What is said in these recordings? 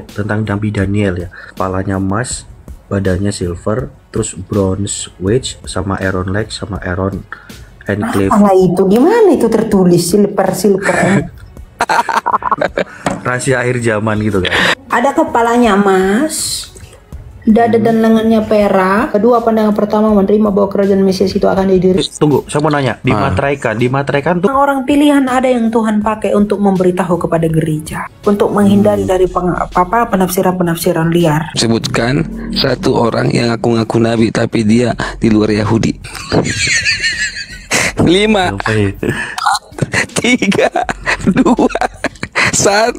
tentang Nabi Daniel ya. Kepalanya emas, badannya silver, terus bronze wedge sama Aaron leg sama Aaron enclave. Nah itu gimana itu tertulis silver Rahasia akhir zaman gitu kan. Ada kepalanya emas, dada dan lengannya perak. Kedua pandangan pertama menerima bahwa kerajaan Mesias itu akan didirikan. Tunggu, saya mau nanya, dimateraikan tuh Orang pilihan ada yang Tuhan pakai untuk memberitahu kepada gereja, untuk menghindari dari penafsiran-penafsiran liar. Sebutkan satu orang yang ngaku-ngaku nabi tapi dia di luar Yahudi. 5, 4, 3, 2, 1,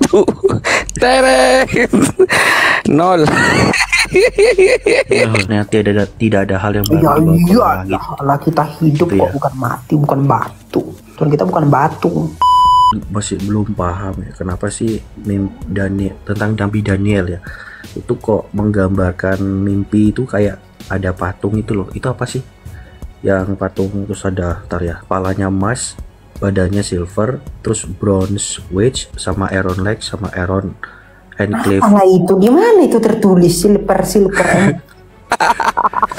0. tidak ada hal yang baru. Iyalah kita hidup gitu kok, bukan mati, bukan batu. Tuhan kita bukan batu. Masih belum paham ya, kenapa sih tentang Nabi Daniel ya, itu kok menggambarkan mimpi itu kayak ada patung itu loh. Itu apa sih yang patung? Terus ada kepalanya emas, badannya silver, terus bronze wedge sama Aaron leg sama Aaron enclave. Nah itu gimana itu tertulis silver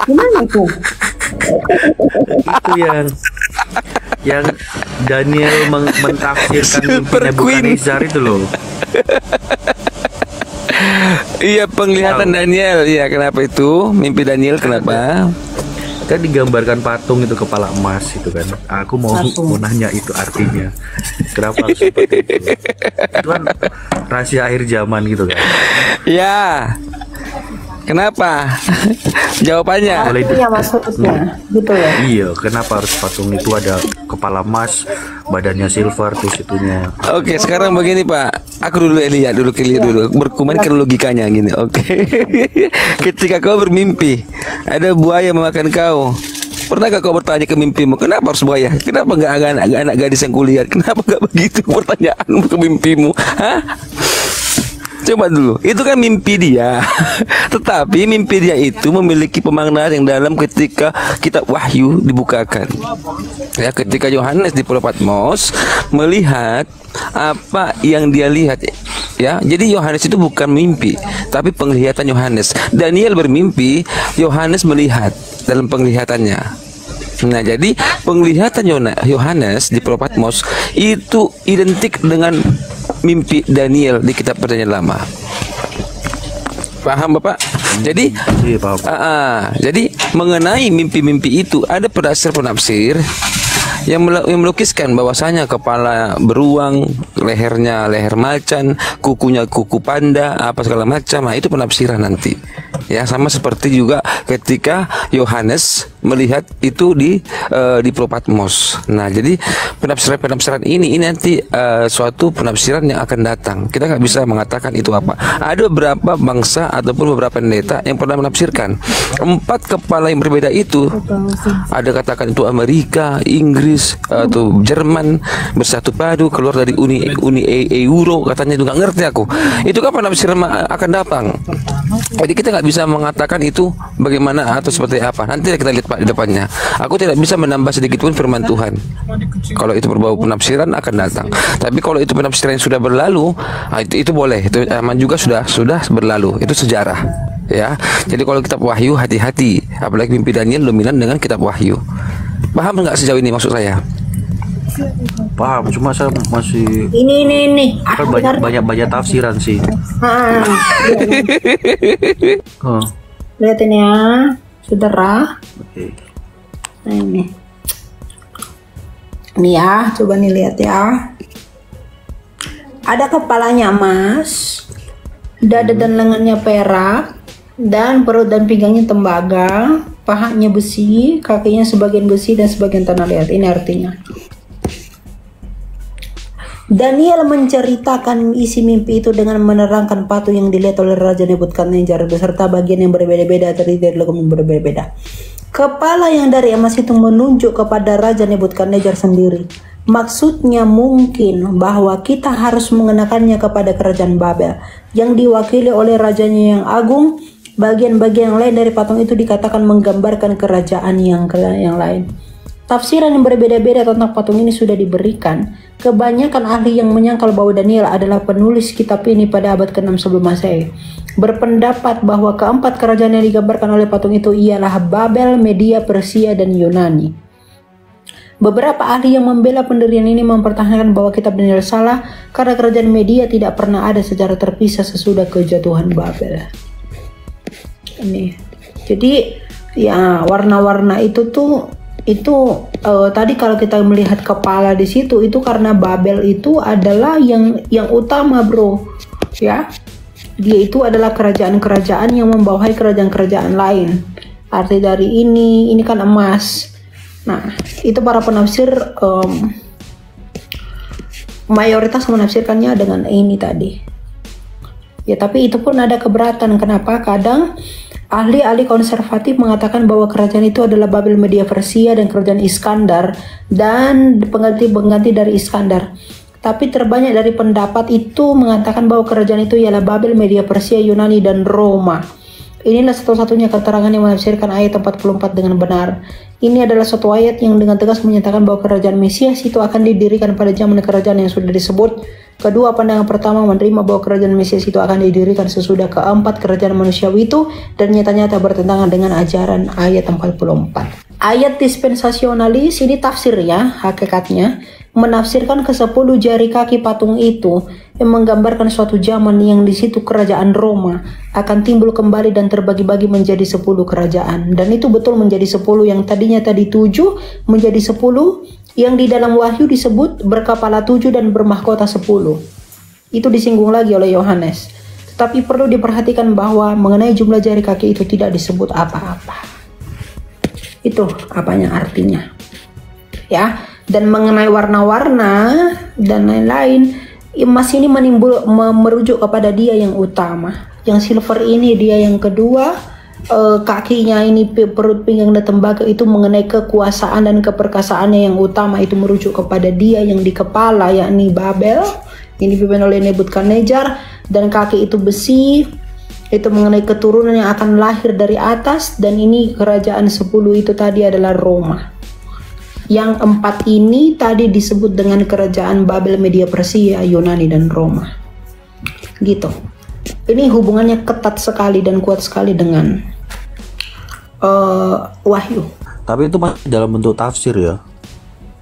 gimana itu? Itu yang Daniel mentafsirkan mimpinya Nebukadnezar itu loh. Iya, penglihatan Daniel. Iya, kenapa itu? Mimpi Daniel kenapa? Kan digambarkan patung itu kepala emas itu kan. Aku mau nanya itu artinya. Kenapa harus seperti itu? Itu kan rahasia akhir zaman gitu kan. Ya. Kenapa? Jawabannya. Iya maksudnya gitu ya. Iya, kenapa harus patung itu ada kepala emas, badannya silver, terus itunya. Oke, sekarang begini Pak. Aku dulu lihat dulu berkumankan logikanya gini. Oke. Ketika kau bermimpi ada buaya memakan kau, pernahkah kau bertanya ke mimpimu, kenapa harus buaya? Kenapa nggak anak gadis yang kulihat? Kenapa nggak begitu pertanyaanmu ke mimpimu? Hah? Coba dulu, itu kan mimpi dia. Tetapi mimpi dia itu memiliki pemaknaan yang dalam ketika kitab Wahyu dibukakan. Ya, ketika Yohanes di Pulau Patmos melihat apa yang dia lihat. Ya, jadi Yohanes itu bukan mimpi, tapi penglihatan Yohanes. Daniel bermimpi, Yohanes melihat dalam penglihatannya. Nah, jadi penglihatan Yohanes di Pulau Patmos itu identik dengan mimpi Daniel di kitab Perjanjian Lama. Paham Bapak? Jadi jadi mengenai mimpi-mimpi itu ada penafsir yang melukiskan bahwasanya kepala beruang, lehernya leher macan, kukunya kuku panda, apa segala macam. Nah, itu penafsiran nanti. Ya, sama seperti juga ketika Yohanes melihat itu di Pulau Patmos. Nah, jadi penafsiran ini nanti suatu penafsiran yang akan datang. Kita nggak bisa mengatakan itu apa. Ada beberapa bangsa ataupun beberapa pendeta yang pernah menafsirkan 4 kepala yang berbeda itu. Ada katakan itu Amerika, Inggris atau Jerman bersatu padu keluar dari Uni Euro, katanya itu nggak ngerti aku. Itu kan penafsiran akan datang. Jadi kita nggak bisa mengatakan itu bagaimana atau seperti apa. Nanti kita lihat Pak di depannya. Aku tidak bisa menambah sedikit pun firman Tuhan. Kalau itu berbau penafsiran akan datang. Tapi kalau itu penafsiran yang sudah berlalu, itu boleh. Itu aman juga sudah berlalu. Itu sejarah. Ya. Jadi kalau kitab Wahyu hati-hati. Apalagi mimpi Daniel dominan dengan kitab Wahyu. Paham nggak sejauh ini maksud saya? Paham, cuma saya masih ini kan banyak tafsiran sih. Lihatin ya, saudara. Oke. Nah ini ya, coba nih lihat ya. Ada kepalanya emas, dada dan lengannya perak, dan perut dan pinggangnya tembaga, pahanya besi, kakinya sebagian besi dan sebagian tanah. Lihat, ini artinya. Daniel menceritakan isi mimpi itu dengan menerangkan patung yang dilihat oleh Raja Nebukadnezar beserta bagian yang berbeda-beda terdiri dari logam yang berbeda-beda. Kepala yang dari emas itu menunjuk kepada Raja Nebukadnezar sendiri. Maksudnya mungkin bahwa kita harus mengenakannya kepada kerajaan Babel yang diwakili oleh rajanya yang agung. Bagian-bagian yang lain dari patung itu dikatakan menggambarkan kerajaan yang lain. Tafsiran yang berbeda-beda tentang patung ini sudah diberikan. Kebanyakan ahli yang menyangkal bahwa Daniel adalah penulis kitab ini pada abad ke-6 sebelum Masehi berpendapat bahwa keempat kerajaan yang digambarkan oleh patung itu ialah Babel, Media, Persia, dan Yunani. Beberapa ahli yang membela pendirian ini mempertahankan bahwa kitab Daniel salah karena kerajaan Media tidak pernah ada secara terpisah sesudah kejatuhan Babel. Ini. Jadi ya warna-warna itu tadi kalau kita melihat kepala di situ itu karena Babel itu adalah yang utama, bro. Ya. Dia itu adalah kerajaan-kerajaan yang membawahi kerajaan-kerajaan lain. Arti dari ini kan emas. Nah, itu para penafsir mayoritas menafsirkannya dengan ini tadi. Ya, tapi itu pun ada keberatan. Kenapa? Kadang ahli-ahli konservatif mengatakan bahwa kerajaan itu adalah Babel, Media, Persia, dan kerajaan Iskandar dan pengganti dari Iskandar. Tapi terbanyak dari pendapat itu mengatakan bahwa kerajaan itu ialah Babel, Media, Persia, Yunani, dan Roma. Inilah satu-satunya keterangan yang menafsirkan ayat 44 dengan benar. Ini adalah suatu ayat yang dengan tegas menyatakan bahwa kerajaan Mesias itu akan didirikan pada zaman kerajaan yang sudah disebut. Kedua, pandangan pertama menerima bahwa kerajaan Mesias itu akan didirikan sesudah keempat kerajaan manusiawi itu dan nyata-nyata bertentangan dengan ajaran ayat 44. Ayat dispensasionalis ini tafsirnya, hakikatnya menafsirkan ke-10 jari kaki patung itu yang menggambarkan suatu zaman yang di situ kerajaan Roma akan timbul kembali dan terbagi-bagi menjadi 10 kerajaan. Dan itu betul menjadi 10 yang tadinya tadi 7 menjadi 10 yang di dalam Wahyu disebut berkepala 7 dan bermahkota 10. Itu disinggung lagi oleh Yohanes. Tetapi perlu diperhatikan bahwa mengenai jumlah jari kaki itu tidak disebut apa-apa. Itu apanya artinya. Ya. Dan mengenai warna-warna dan lain-lain, emas ini merujuk kepada dia yang utama. Yang silver ini dia yang kedua, kakinya ini perut pinggang dan tembaga itu mengenai kekuasaan dan keperkasaannya yang utama, itu merujuk kepada dia yang di kepala, yakni Babel, ini dipimpin oleh Nebukadnezar, dan kaki itu besi, itu mengenai keturunan yang akan lahir dari atas, dan ini kerajaan 10 itu tadi adalah Roma. Yang 4 ini tadi disebut dengan kerajaan Babel, Media, Persia, Yunani, dan Roma. Gitu. Ini hubungannya ketat sekali dan kuat sekali dengan Wahyu. Tapi itu masih dalam bentuk tafsir ya?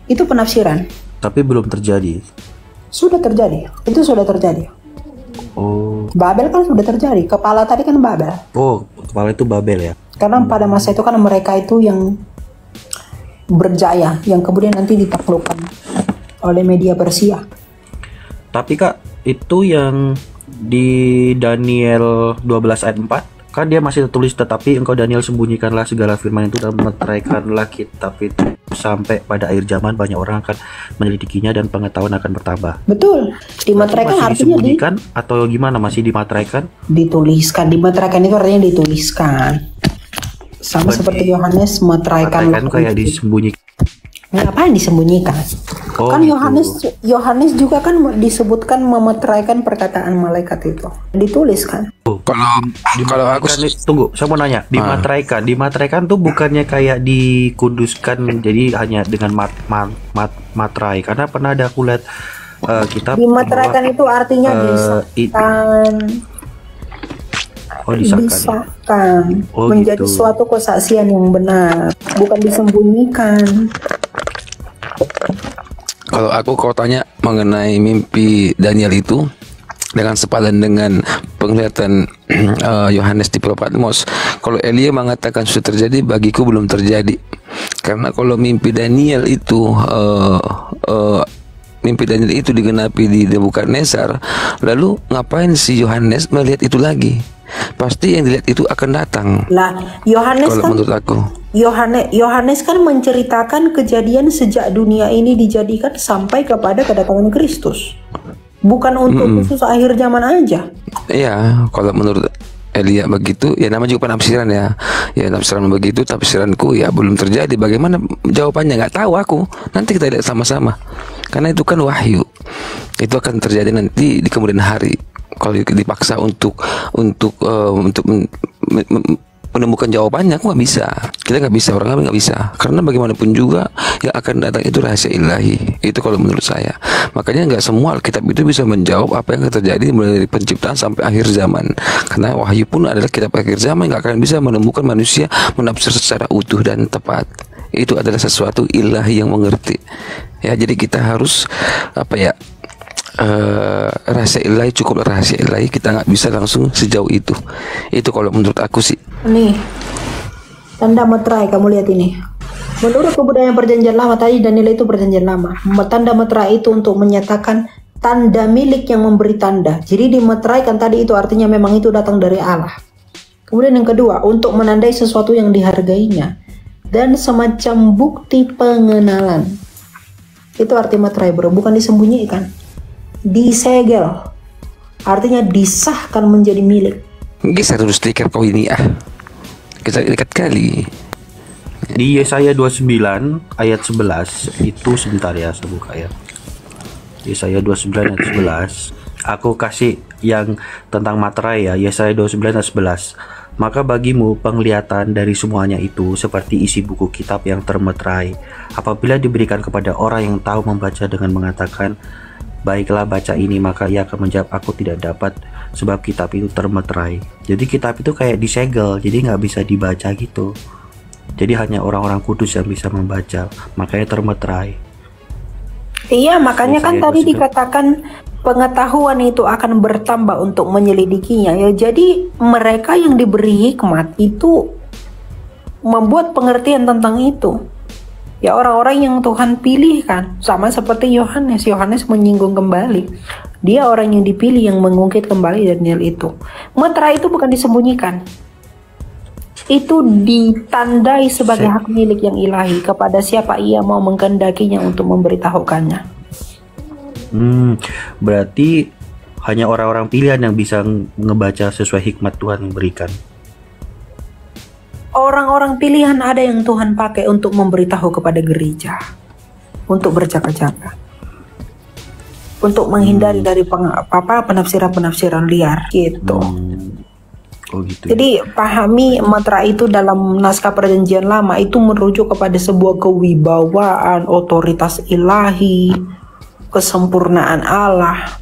Itu penafsiran. Tapi belum terjadi? Sudah terjadi. Itu sudah terjadi. Oh. Babel kan sudah terjadi. Kepala tadi kan Babel. Oh, kepala itu Babel ya? Karena pada masa itu kan mereka itu yang berjaya, yang kemudian nanti ditaklukkan oleh Media Persia. Tapi Kak, itu yang di Daniel 12 ayat 4 kan dia masih tertulis, tetapi engkau Daniel sembunyikanlah segala firman itu dan meteraikanlah kitab itu sampai pada akhir zaman banyak orang akan menyelidikinya dan pengetahuan akan bertambah. Betul. Dimateraikan artinya disembunyikan atau gimana, masih dimateraikan? Dituliskan. Dimateraikan itu artinya dituliskan. Sama seperti Yohanes meteraikan kayak disembunyikan. Ngapain disembunyikan? Oh, kan gitu. Yohanes juga kan disebutkan memeteraikan perkataan malaikat itu. Dituliskan. Oh, kalau aku tunggu, saya mau nanya. Dimateraikan tuh bukannya kayak dikuduskan jadi hanya dengan materai? Karena pernah ada aku lihat kitab. Dimateraikan itu artinya disahkan. Disahkan menjadi gitu. Suatu kesaksian yang benar, bukan disembunyikan. Kalau kau tanya mengenai mimpi Daniel itu dengan sepadan dengan penglihatan Yohanes di Pulau Patmos, kalau Elia mengatakan sudah terjadi, bagiku belum terjadi. Karena kalau mimpi Daniel itu digenapi di Nebukadnezar, lalu ngapain si Yohanes melihat itu lagi? Pasti yang dilihat itu akan datang. Lah, Yohanes kan, menurut aku, Yohanes kan menceritakan kejadian sejak dunia ini dijadikan sampai kepada kedatangan Kristus. Bukan untuk khusus akhir zaman aja. Iya, kalau menurut Elia begitu, ya namanya juga penafsiran ya. Ya penafsiran begitu, tafsiranku ya belum terjadi. Bagaimana jawabannya nggak tahu aku. Nanti kita lihat sama-sama. Karena itu kan wahyu. Itu akan terjadi nanti di kemudian hari. Kalau dipaksa untuk menemukan jawabannya. Aku nggak bisa, kita nggak bisa, orang nggak bisa, karena bagaimanapun juga yang akan datang itu rahasia ilahi. Itu kalau menurut saya. Makanya nggak semua Alkitab itu bisa menjawab apa yang terjadi mulai dari penciptaan sampai akhir zaman, karena wahyu pun adalah kitab akhir zaman, nggak akan bisa menemukan manusia menafsir secara utuh dan tepat. Itu adalah sesuatu ilahi yang mengerti. Ya, jadi kita harus apa ya, rahasia ilahi, cukup rahasia ilahi, kita nggak bisa langsung sejauh itu. Itu kalau menurut aku sih. Nih, tanda meterai, kamu lihat ini. Menurut kebudayaan perjanjian lama tadi, Daniel itu perjanjian lama. Tanda meterai itu untuk menyatakan tanda milik yang memberi tanda. Jadi dimeteraikan tadi itu artinya memang itu datang dari Allah. Kemudian yang kedua, untuk menandai sesuatu yang dihargainya dan semacam bukti pengenalan. Itu arti meterai, bro, bukan disembunyikan. Disegel, artinya disahkan menjadi milik. Geser dulu stiker kau ini kita dekat kali. Di Yesaya 29 ayat 11 itu, sebentar ya, saya buka ya. Yesaya 29 ayat 11. Aku kasih yang tentang materai ya, Yesaya 29 ayat 11. Maka bagimu penglihatan dari semuanya itu seperti isi buku kitab yang termeterai. Apabila diberikan kepada orang yang tahu membaca dengan mengatakan, baiklah baca ini, maka ia akan menjawab, aku tidak dapat, sebab kitab itu termeterai. Jadi kitab itu kayak disegel, jadi nggak bisa dibaca gitu. Jadi hanya orang-orang kudus yang bisa membaca, makanya termeterai. Iya, makanya kan tadi dikatakan pengetahuan itu akan bertambah untuk menyelidikinya ya. Jadi mereka yang diberi hikmat itu membuat pengertian tentang itu. Ya, orang-orang yang Tuhan pilih kan, sama seperti Yohanes. Yohanes menyinggung kembali, dia orang yang dipilih yang mengungkit kembali Daniel itu. Meterai itu bukan disembunyikan, itu ditandai sebagai hak milik yang ilahi kepada siapa ia mau mengkendakinya untuk memberitahukannya. Berarti hanya orang-orang pilihan yang bisa ngebaca sesuai hikmat Tuhan yang berikan. Orang-orang pilihan ada yang Tuhan pakai untuk memberitahu kepada gereja, untuk berjaga-jaga, untuk menghindari dari penafsiran-penafsiran liar gitu. Oh gitu. Jadi pahami meterai itu dalam naskah perjanjian lama itu merujuk kepada sebuah kewibawaan, otoritas ilahi, kesempurnaan Allah.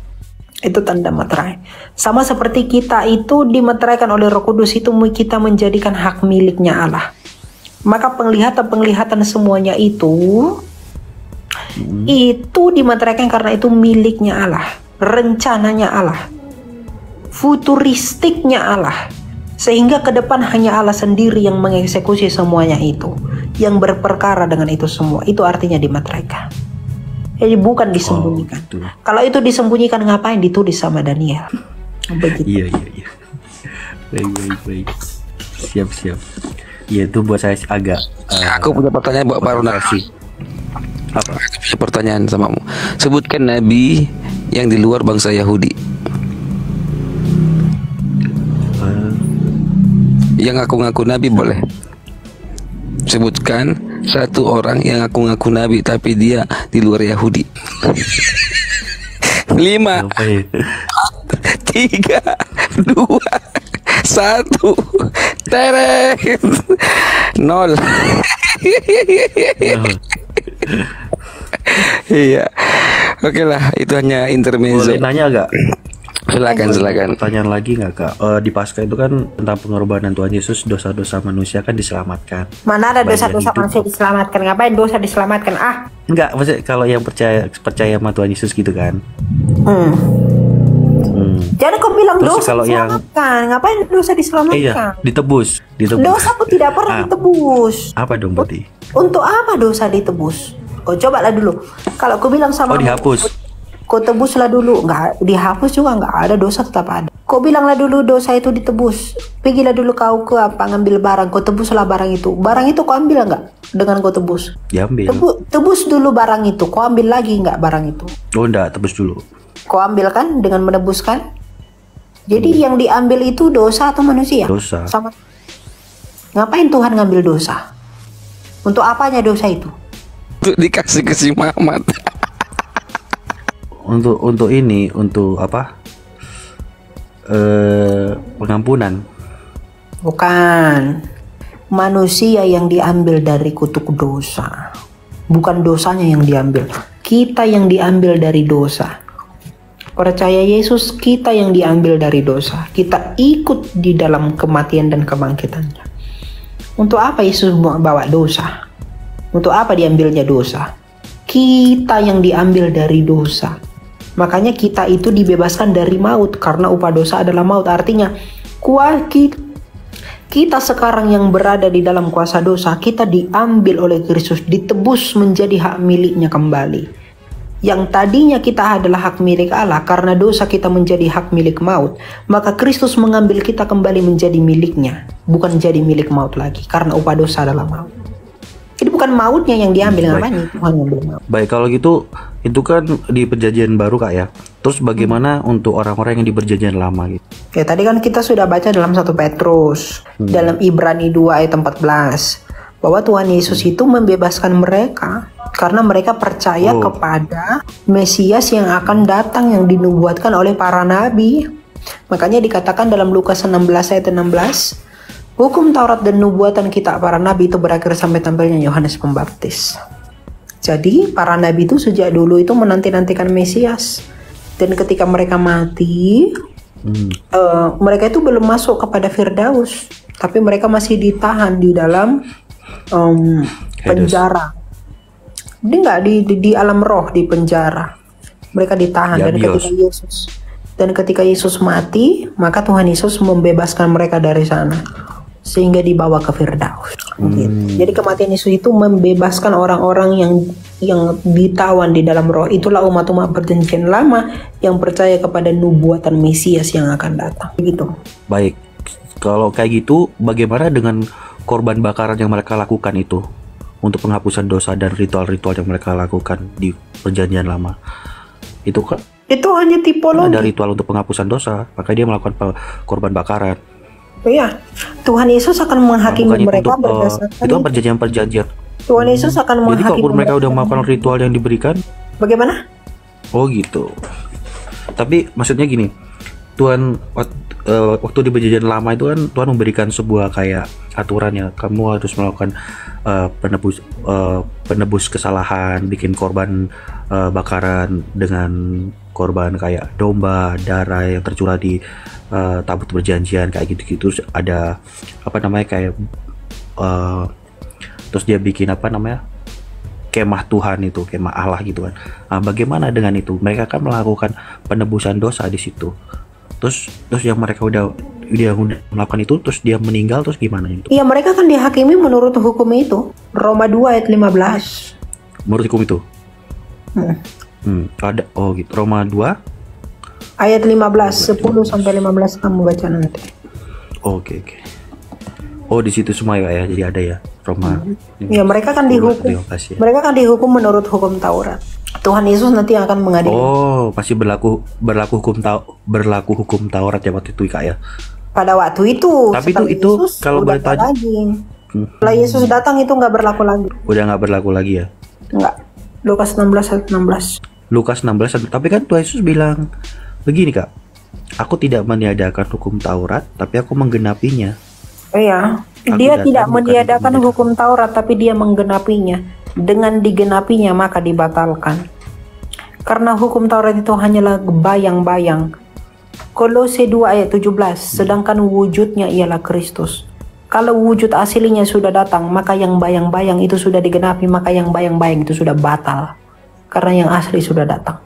Itu tanda meterai. Sama seperti kita itu dimeteraikan oleh Roh Kudus, itu kita menjadikan hak miliknya Allah. Maka penglihatan-penglihatan semuanya itu dimeteraikan karena itu miliknya Allah, rencananya Allah, futuristiknya Allah, sehingga ke depan hanya Allah sendiri yang mengeksekusi semuanya itu, yang berperkara dengan itu semua. Itu artinya dimeteraikan. Jadi bukan disembunyikan. Kalau itu disembunyikan, ngapain ditulis sama Daniel? Begitu. Iya. Baik. Siap. Iya, itu buat saya agak. Aku punya pertanyaan buat Pak Ronald. Apa? Aku punya pertanyaan samamu. Sebutkan nabi yang di luar bangsa Yahudi. Yang ngaku-ngaku nabi boleh. Sebutkan satu orang yang ngaku-ngaku nabi tapi dia di luar Yahudi. 5 4 3 2 1 teret 0. Iya. Oke lah, itu hanya intermezzo. Boleh nanya gak? Silakan. Pertanyaan lagi nggak Kak? Di Paskah itu kan tentang pengorbanan Tuhan Yesus, dosa-dosa manusia kan diselamatkan. Mana ada dosa-dosa manusia diselamatkan? Ngapain dosa diselamatkan? Enggak, maksudnya kalau yang percaya sama Tuhan Yesus gitu kan. Jadi kau bilang terus dosa kalau diselamatkan, ngapain dosa diselamatkan? Iya, ditebus. Dosa pun tidak pernah ditebus. Apa dong berarti? Untuk apa dosa ditebus? Kau cobalah dulu. Kalau kau bilang sama dihapus. Kau tebuslah dulu, nggak dihapus juga, nggak ada, dosa tetap ada. Kau bilanglah dulu dosa itu ditebus. Pergilah dulu kau ke ngambil barang, kau tebuslah barang itu. Barang itu kau ambil nggak dengan kau tebus? Diambil. Tebus dulu barang itu, kau ambil lagi nggak barang itu? Oh enggak, tebus dulu. Kau ambil kan dengan menebuskan. Jadi yang diambil itu dosa atau manusia? Dosa. Sama. Ngapain Tuhan ngambil dosa? Untuk apanya dosa itu? Untuk dikasih ke si Muhammad. Untuk ini, untuk apa? Pengampunan. Bukan. Manusia yang diambil dari kutuk dosa. Bukan dosanya yang diambil. Kita yang diambil dari dosa. Percaya Yesus, kita yang diambil dari dosa. Kita ikut di dalam kematian dan kebangkitannya. Untuk apa Yesus bawa dosa? Untuk apa diambilnya dosa? Kita yang diambil dari dosa. Makanya kita itu dibebaskan dari maut. Karena upah dosa adalah maut. Artinya kita sekarang yang berada di dalam kuasa dosa, kita diambil oleh Kristus, ditebus menjadi hak miliknya kembali. Yang tadinya kita adalah hak milik Allah, karena dosa kita menjadi hak milik maut, maka Kristus mengambil kita kembali menjadi miliknya, bukan jadi milik maut lagi, karena upah dosa adalah maut. Jadi bukan mautnya yang diambil, namanya Tuhan yang ambil maut. Baik, kalau gitu itu kan di perjanjian baru Kak ya. Terus bagaimana untuk orang-orang yang di perjanjian lama gitu? Ya tadi kan kita sudah baca dalam 1 Petrus, dalam Ibrani 2 ayat 14, bahwa Tuhan Yesus itu membebaskan mereka karena mereka percaya kepada Mesias yang akan datang, yang dinubuatkan oleh para nabi. Makanya dikatakan dalam Lukas 16 ayat 16, hukum Taurat dan nubuatan kita para nabi itu berakhir sampai tampilnya Yohanes Pembaptis. Jadi para nabi itu sejak dulu itu menanti-nantikan Mesias. Dan ketika mereka mati, mereka itu belum masuk kepada Firdaus, tapi mereka masih ditahan di dalam penjara. Dia nggak di alam roh, di penjara. Mereka ditahan. Dan ketika Yesus mati, maka Tuhan Yesus membebaskan mereka dari sana, sehingga dibawa ke Firdaus. Jadi kematian Yesus itu membebaskan orang-orang yang ditawan di dalam roh. Itulah umat-umat perjanjian lama yang percaya kepada nubuatan Mesias yang akan datang. Begitu. Baik, kalau kayak gitu, bagaimana dengan korban bakaran yang mereka lakukan itu untuk penghapusan dosa dan ritual-ritual yang mereka lakukan di perjanjian lama? Itu kan? Itu hanya tipologi. Ada ritual untuk penghapusan dosa, maka dia melakukan korban bakaran. Iya, Tuhan Yesus akan menghakimi mereka berdasarkan itu kan perjanjian-perjanjian. Tuhan Yesus akan menghakimi. Jadi kalau mereka udah melakukan ritual yang diberikan, bagaimana? Oh gitu. Tapi maksudnya gini, Tuhan waktu di perjanjian lama itu kan Tuhan memberikan sebuah kayak aturan ya, kamu harus melakukan penebus kesalahan, bikin korban bakaran dengan korban kayak domba, darah yang tercurah di tabut perjanjian kayak gitu-gitu. Terus ada apa namanya kayak terus dia bikin apa namanya kemah Tuhan itu, kemah Allah gitu kan. Nah, bagaimana dengan itu? Mereka kan melakukan penebusan dosa di situ. Terus yang mereka udah melakukan itu, terus dia meninggal, terus gimana itu? Iya, mereka kan dihakimi menurut hukum itu. Roma 2 ayat 15. Menurut hukum itu? Ada gitu. Roma 2 ayat 15, 10 sampai 15 kamu baca nanti. Oke. Oh, di situ semua ya, jadi ada ya Roma. Ya, mereka kan dihukum. Mereka kan dihukum menurut hukum Taurat. Tuhan Yesus nanti akan mengadili. Oh, pasti berlaku hukum Taurat ya waktu itu Kak ya. Pada waktu itu. Tapi itu kalau boleh tanya. Setelah Yesus datang itu nggak berlaku lagi. Udah nggak berlaku lagi ya? Nggak. Lukas 16 ayat 16. Lukas 16, tapi kan Tuhan Yesus bilang begini Kak, aku tidak meniadakan hukum Taurat, tapi aku menggenapinya. Iya, dia tidak meniadakan hukum Taurat, tapi dia menggenapinya. Dengan digenapinya maka dibatalkan. Karena hukum Taurat itu hanyalah bayang-bayang. Kolose 2 ayat 17, sedangkan wujudnya ialah Kristus. Kalau wujud aslinya sudah datang, maka yang bayang-bayang itu sudah digenapi, maka yang bayang-bayang itu sudah batal. Karena yang asli sudah datang.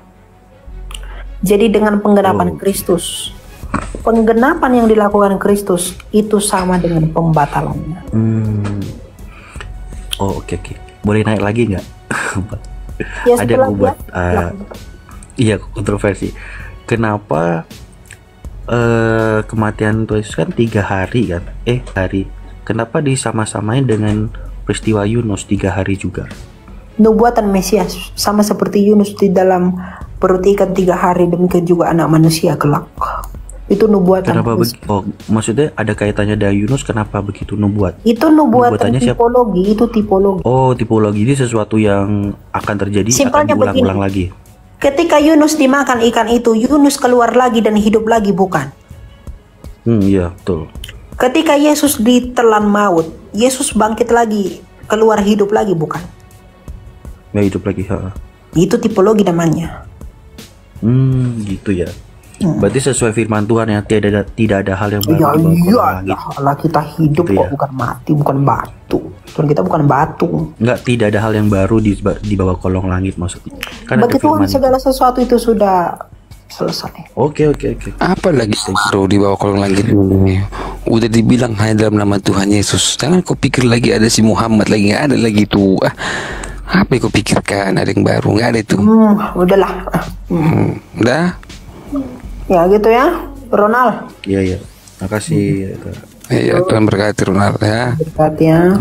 Jadi dengan penggenapan Kristus, penggenapan yang dilakukan Kristus itu sama dengan pembatalannya. Oh oke. Boleh naik lagi nggak? Ya, ada aku buat iya kontroversi. Kenapa kematian Tuhan Yesus kan 3 hari kan? Hari. Kenapa disama-samain dengan peristiwa Yunus 3 hari juga? Nubuatan Mesias sama seperti Yunus di dalam perut ikan 3 hari, demikian juga anak manusia kelak. Itu nubuatan. Kenapa begitu? Oh, maksudnya ada kaitannya dengan Yunus, kenapa begitu nubuat? Itu nubuatan tipologi, itu tipologi. Oh, tipologi ini sesuatu yang akan terjadi, simpelnya akan diulang-ulang lagi. Ketika Yunus dimakan ikan itu, Yunus keluar lagi dan hidup lagi, bukan? Iya, betul. Ketika Yesus ditelan maut, Yesus bangkit lagi, keluar hidup lagi, bukan? Nggak hidup lagi. Itu tipologi namanya. Gitu ya. Berarti sesuai firman Tuhan ya, tidak ada hal yang baru Ya di bawah iya, kolong langit. Allah kita hidup Gitu kok, ya? bukan mati, bukan batu. Tuhan kita bukan batu. Enggak, tidak ada hal yang baru di bawah kolong langit maksudnya. Kan Bagi ada Tuhan firman. segala sesuatu itu sudah selesai. Oke. Apa lagi bro di bawah kolong langit ini? Udah dibilang hanya dalam nama Tuhan Yesus. Jangan kau pikir lagi ada si Muhammad lagi, nggak ada lagi tuh. Apa yang kau pikirkan? Ada yang baru? Nggak ada itu. Udahlah. Udah. Ya gitu ya, Ronald. Iya. Makasih. Kak. Ya Tuhan berkati Ronald ya. Berkati ya.